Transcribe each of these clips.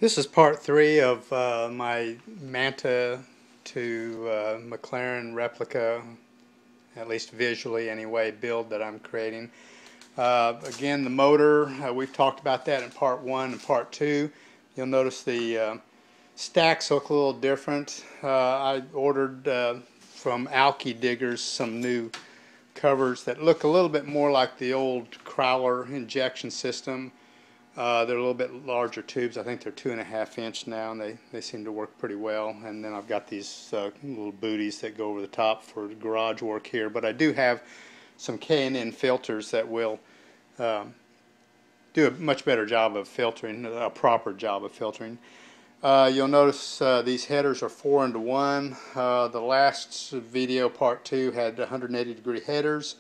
This is part 3 of my Manta to McLaren replica, at least visually anyway, build that I'm creating. Again, the motor, we've talked about that in part 1 and part 2. You'll notice the stacks look a little different. I ordered from Alki Diggers some new covers that look a little bit more like the old Crowler injection system. They're a little bit larger tubes. I think they're 2.5 inch now, and they seem to work pretty well. And then I've got these little booties that go over the top for garage work here. But I do have some CanAm filters that will do a much better job of filtering, a proper job of filtering. You'll notice these headers are 4 into 1. The last video, part 2, had 180-degree headers.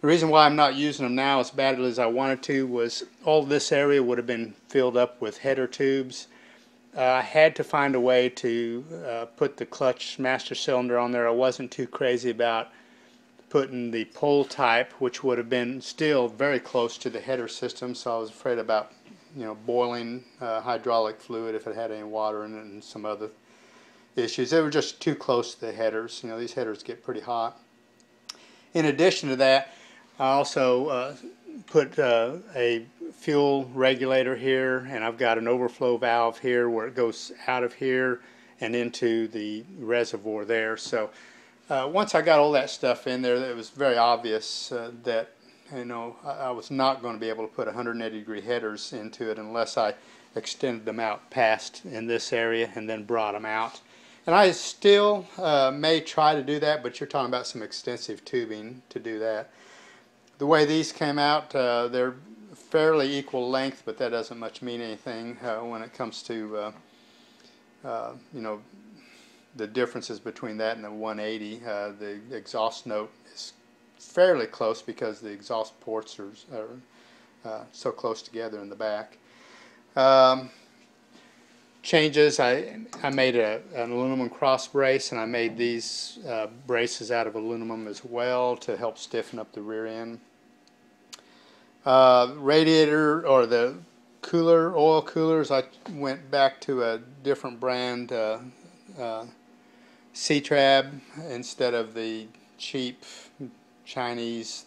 The reason why I'm not using them now as badly as I wanted to was all this area would have been filled up with header tubes. I had to find a way to put the clutch master cylinder on there. I wasn't too crazy about putting the pole type, which would have been still very close to the header system, so I was afraid about boiling hydraulic fluid if it had any water in it and some other issues. They were just too close to the headers. These headers get pretty hot. In addition to that, I also put a fuel regulator here, and I've got an overflow valve here where it goes out of here and into the reservoir there. So once I got all that stuff in there, it was very obvious that I was not going to be able to put 180-degree headers into it unless I extended them out past in this area and then brought them out. And I still may try to do that, but you're talking about some extensive tubing to do that. The way these came out, they're fairly equal length, but that doesn't much mean anything when it comes to the differences between that and the 180. The exhaust note is fairly close because the exhaust ports are so close together in the back. Changes, I made an aluminum cross brace, and I made these braces out of aluminum as well to help stiffen up the rear end. Radiator, or the cooler, oil coolers, I went back to a different brand, C-Trab, instead of the cheap Chinese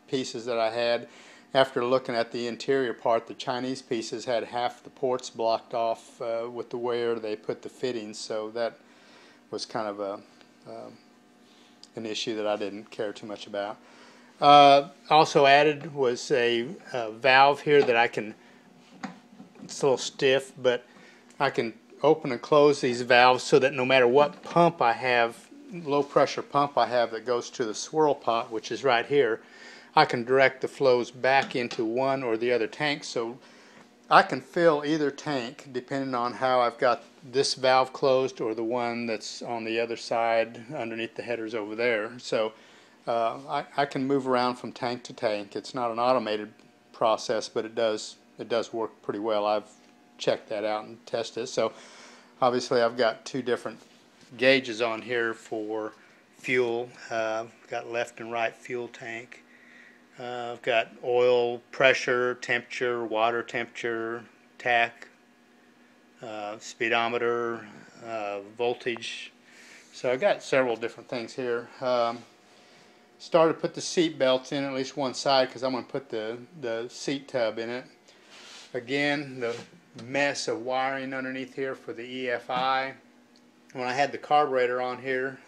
pieces that I had. After looking at the interior part, the Chinese pieces had half the ports blocked off with the where they put the fittings, so that was kind of an issue that I didn't care too much about. Also added was a valve here that I can, it's a little stiff, but I can open and close these valves so that no matter what pump I have, low pressure pump I have that goes to the swirl pot, which is right here, I can direct the flows back into one or the other tank, so I can fill either tank depending on how I've got this valve closed or the one that's on the other side underneath the headers over there. So I can move around from tank to tank. It's not an automated process, but it does work pretty well. I've checked that out and tested it. So obviously I've got two different gauges on here for fuel. I've got left and right fuel tank. I've got oil pressure, temperature, water temperature, tach, speedometer, voltage. So I've got several different things here. Started to put the seat belts in at least one side because I'm going to put the seat tub in it. Again, the mess of wiring underneath here for the EFI. When I had the carburetor on here,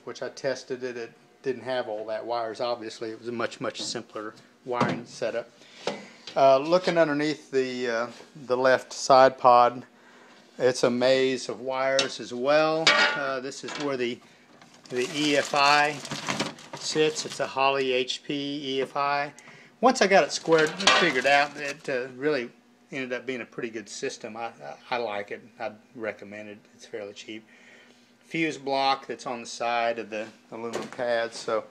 which I tested it didn't have all that wires. Obviously it was a much simpler wiring setup. Looking underneath the left side pod, it's a maze of wires as well. This is where the EFI sits. It's a Hallett HP EFI. Once I got it squared and figured out, it really ended up being a pretty good system. I like it. I'd recommend it. It's fairly cheap. Fuse block that's on the side of the aluminum pads, so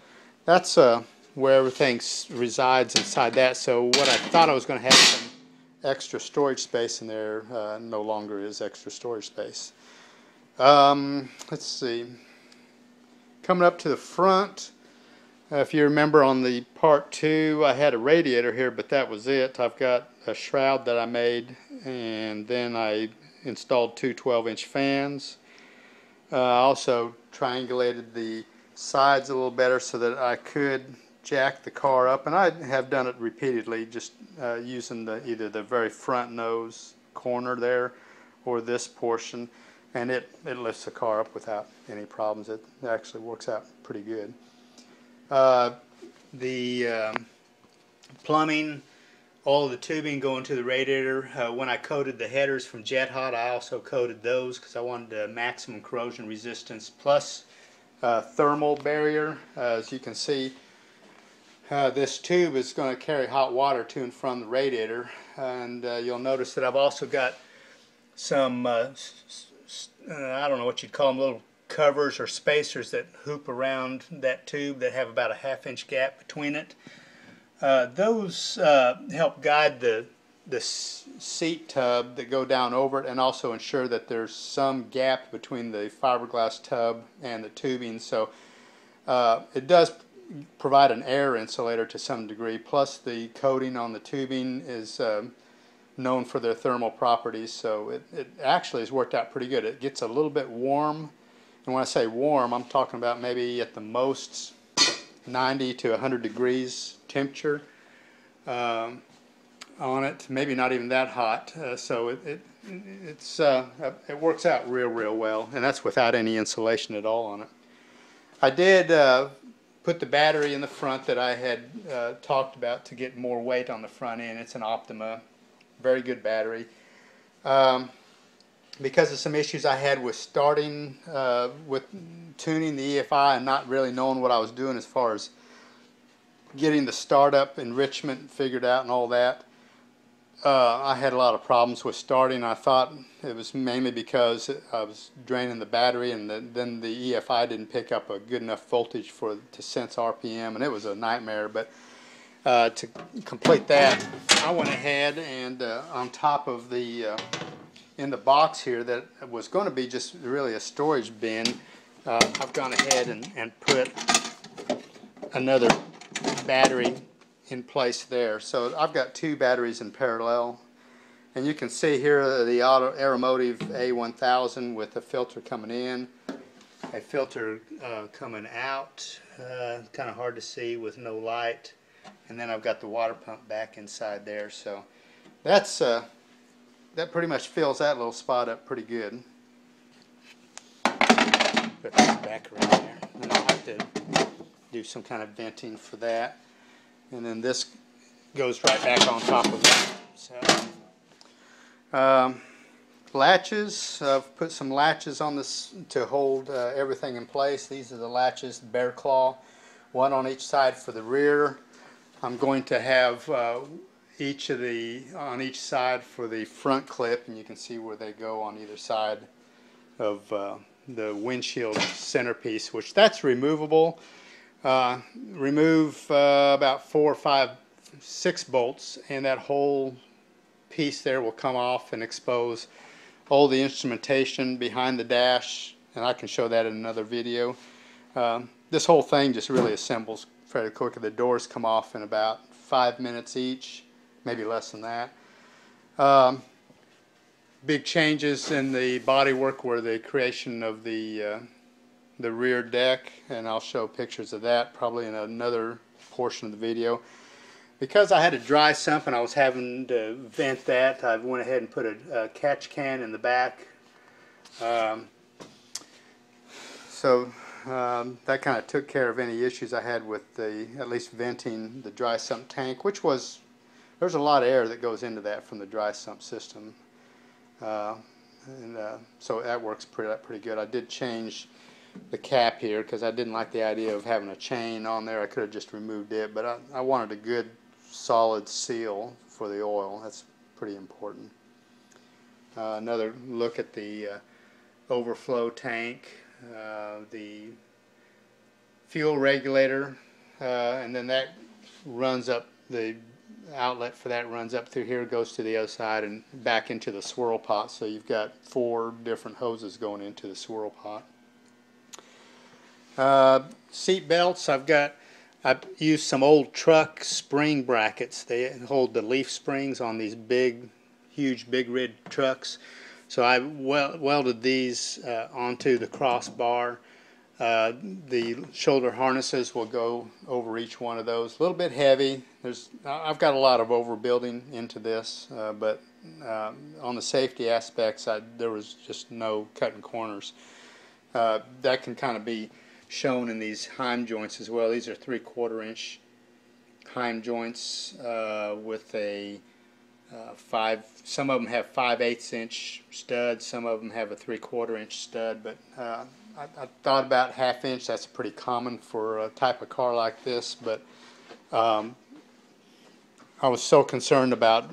that's where everything resides inside that. So what I thought I was going to have some extra storage space in there no longer is extra storage space. Let's see, coming up to the front, if you remember on the part 2 I had a radiator here, but that was it. I've got a shroud that I made, and then I installed two 12-inch fans. I also triangulated the sides a little better so that I could jack the car up, and I have done it repeatedly, just using either the very front nose corner there or this portion, and it lifts the car up without any problems. It actually works out pretty good. The plumbing, all of the tubing going to the radiator. When I coated the headers from Jet Hot, I also coated those because I wanted maximum corrosion resistance plus thermal barrier. As you can see, this tube is going to carry hot water to and from the radiator, and you'll notice that I've also got some I don't know what you'd call them, little covers or spacers that hoop around that tube that have about a ½ inch gap between it. Those help guide the seat tub that go down over it, and also ensure that there's some gap between the fiberglass tub and the tubing, so it does provide an air insulator to some degree, plus the coating on the tubing is known for their thermal properties, so it actually has worked out pretty good. It gets a little bit warm, and when I say warm, I'm talking about maybe at the most 90 to 100 degrees temperature on it, maybe not even that hot, so it works out real well, and that's without any insulation at all on it. I did put the battery in the front that I had talked about to get more weight on the front end. It's an Optima, very good battery. Because of some issues I had with starting with tuning the EFI and not really knowing what I was doing as far as getting the startup enrichment figured out and all that, I had a lot of problems with starting. I thought it was mainly because I was draining the battery, and then the EFI didn't pick up a good enough voltage to sense RPM, and it was a nightmare. But to complete that, I went ahead and on top of the in the box here that was going to be just really a storage bin, I've gone ahead and put another battery in place there. So I've got two batteries in parallel, and you can see here the Aeromotive A1000 with the filter coming in, a filter coming out, kind of hard to see with no light, and then I've got the water pump back inside there. So that's that pretty much fills that little spot up pretty good. Put this back right there, and I'll have to do some kind of venting for that. And then this goes right back on top of it. So, latches, I've put some latches on this to hold everything in place. These are the latches, Bear Claw, one on each side for the rear. I'm going to have on each side for the front clip, and you can see where they go on either side of the windshield centerpiece, which that's removable. Remove about 4, 5, 6 bolts, and that whole piece there will come off and expose all the instrumentation behind the dash, and I can show that in another video. This whole thing just really assembles fairly quickly. The doors come off in about 5 minutes each, maybe less than that. Big changes in the bodywork were the creation of the rear deck, and I'll show pictures of that probably in another portion of the video. Because I had a dry sump and I was having to vent that, I went ahead and put a catch can in the back. So that kind of took care of any issues I had with at least venting the dry sump tank, which was, there's a lot of air that goes into that from the dry sump system. So that works pretty good. I did change the cap here because I didn't like the idea of having a chain on there. I could have just removed it, but I wanted a good solid seal for the oil. That's pretty important. Another look at the overflow tank, the fuel regulator, and then that runs up, the outlet for that runs up through here, goes to the other side and back into the swirl pot. So you've got 4 different hoses going into the swirl pot. Seat belts, I've got I used some old truck spring brackets. They hold the leaf springs on these big, huge big rig trucks. So I welded these onto the crossbar. The shoulder harnesses will go over each one of those. A little bit heavy. I've got a lot of overbuilding into this, but on the safety aspects, there was just no cutting corners. That can kind of be shown in these heim joints as well. These are 3/4 inch heim joints with a some of them have 5/8 inch studs, some of them have a 3/4 inch stud, but I thought about 1/2 inch. That's pretty common for a type of car like this, but I was so concerned about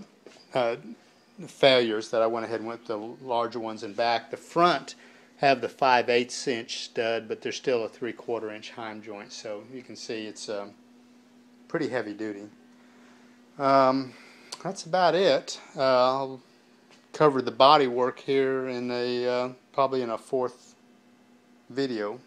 failures that I went ahead and went with the larger ones in back. The front have the 5/8 inch stud, but there's still a 3/4 inch heim joint, so you can see it's pretty heavy duty. That's about it. I'll cover the body work here in probably in a 4th video.